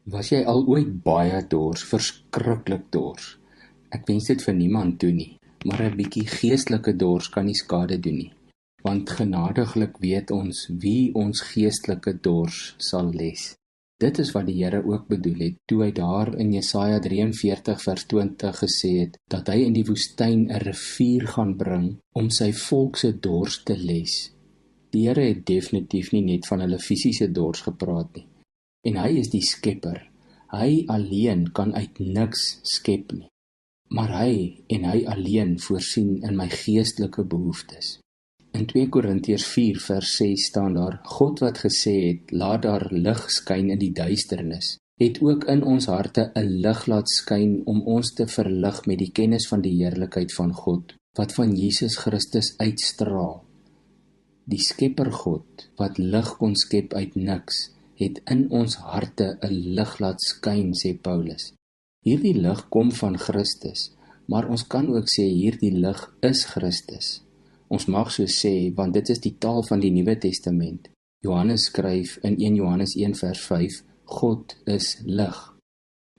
Was jy al ooit baie dors, verskriklik dors? Ek wens dit vir niemand toe nie, maar 'n bietjie geestelike dors kan nie skade doen nie. Want genadiglik weet ons wie ons geestelike dors sal les. Dit is wat die Here ook bedoel het, toe hy daar in Jesaja 43 vers 20 gesê het, dat hy in die woestyn 'n rivier gaan bring, om sy volk se dors te les. Die Here het definitief nie net van hulle fisiese dors gepraat nie. En hy is die skepper. Hy alleen kan uit niks skep nie. Maar hy alleen voorsien in my geestelike behoeftes. In 2 Korintiërs 4 vers 6 staan daar, God wat gesê het, laat daar lig skyn in die duisternis, het ook in ons harte 'n lig laat skyn om ons te verlig met die kennis van die heerlikheid van God, wat van Jesus Christus uitstraal. Die skepper God, wat lig kon skep uit niks, het in ons harte 'n lig laat skyn, sê Paulus. Hierdie lig kom van Christus, maar ons kan ook sê hierdie lig is Christus. Ons mag so sê, want dit is die taal van die Nuwe Testament. Johannes skryf in 1 Johannes 1 vers 5, God is lig.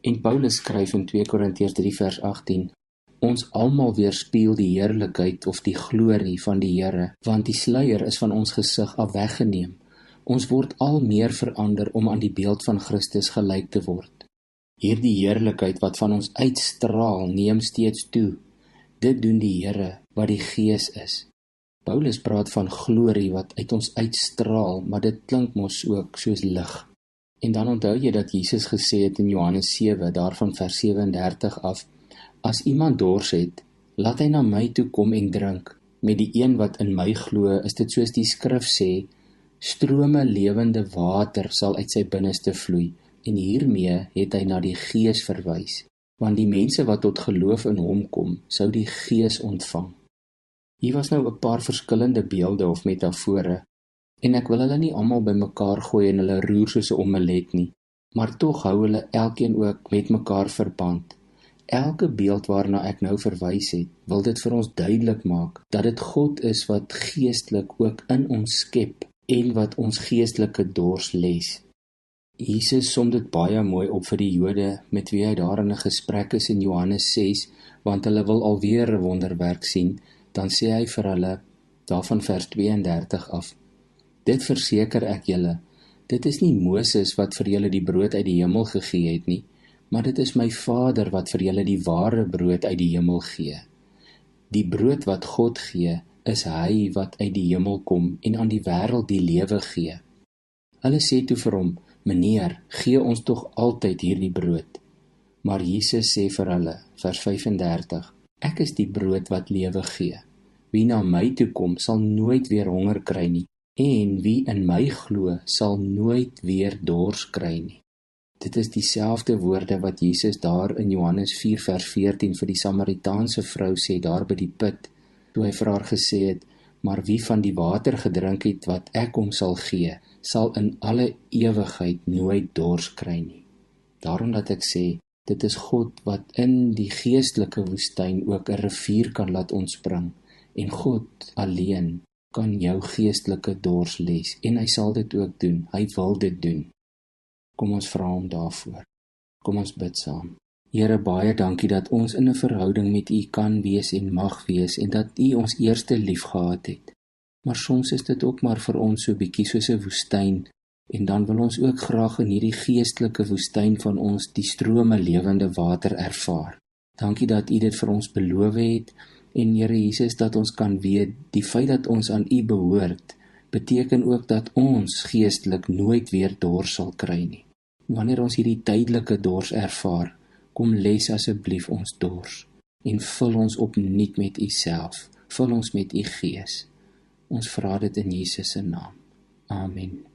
En Paulus skryf in 2 Korintiërs 3 vers 18, ons almal weerspieël die heerlikheid of die glorie van die Here, want die sluier is van ons gesig af weggeneem. Ons word al meer verander om aan die beeld van Christus gelyk te word. Hierdie heerlikheid wat van ons uitstraal, neem steeds toe. Dit doen die Here wat die Gees is. Paulus praat van glorie wat uit ons uitstraal, maar dit klink mos ook soos lig. En dan onthou jy dat Jesus gesê het in Johannes 7, daarvan vers 37 af, as iemand dors het, laat hy na my toe kom en drink. Met die een wat in my glo, is dit soos die skrif sê, strome lewende water sal uit sy binneste vloei, en hiermee het hy na die Gees verwys, want die mense wat tot geloof in hom kom, sou die Gees ontvang. Hier was nou 'n paar verskillende beelde of metafore, en ek wil hulle nie almal bymekaar gooi en hulle roer soos 'n omelet nie, maar tog hou hulle elkeen ook met mekaar verband. Elke beeld waarna ek nou verwys het, wil dit vir ons duidelik maak, dat dit God is wat geestelik ook in ons skep, en wat ons geestelike dors les. Jesus som dit baie mooi op vir die Jode, met wie hy daar in 'n gesprek is in Johannes 6, want hulle wil alweer 'n wonderwerk sien, dan sê hy vir hulle, daarvan vers 32 af, dit verseker ek julle, dit is nie Moses wat vir julle die brood uit die hemel gegee het nie, maar dit is my Vader wat vir julle die ware brood uit die hemel gee. Die brood wat God gee, is hy wat uit die hemel kom en aan die wêreld die lewe gee. Hulle sê toe vir hom, meneer, gee ons tog altyd hierdie brood. Maar Jesus sê vir hulle, vers 35, ek is die brood wat lewe gee. Wie na my toe kom, sal nooit weer honger kry nie, en wie in my glo, sal nooit weer dors kry nie. Dit is dieselfde woorde wat Jesus daar in Johannes 4 vers 14 vir die Samaritaanse vrou sê daar by die put, toe hy vir haar gesê het, maar wie van die water gedrink het wat ek hom sal gee, sal in alle ewigheid nooit dors kry nie. Daarom dat ek sê, dit is God wat in die geestelike woestyn ook 'n rivier kan laat ontspring, en God alleen kan jou geestelike dors les, en hy sal dit ook doen, hy wil dit doen. Kom ons vra hom daarvoor. Kom ons bid saam. Here, baie dankie dat ons in 'n verhouding met U kan wees en mag wees, en dat U ons eerste lief gehad het. Maar soms is dit ook maar vir ons so bietjie soos 'n woestyn, en dan wil ons ook graag in hierdie geestelike woestyn van ons die strome lewende water ervaar. Dankie dat U dit vir ons beloof het, en Here Jesus, dat ons kan weet, die feit dat ons aan U behoort, beteken ook dat ons geestelik nooit weer dors sal kry nie. Wanneer ons hierdie tydelike dors ervaar, kom les asseblief ons dors, en vul ons opnuut met U self, vul ons met U Gees. Ons vra dit in Jesus se naam. Amen.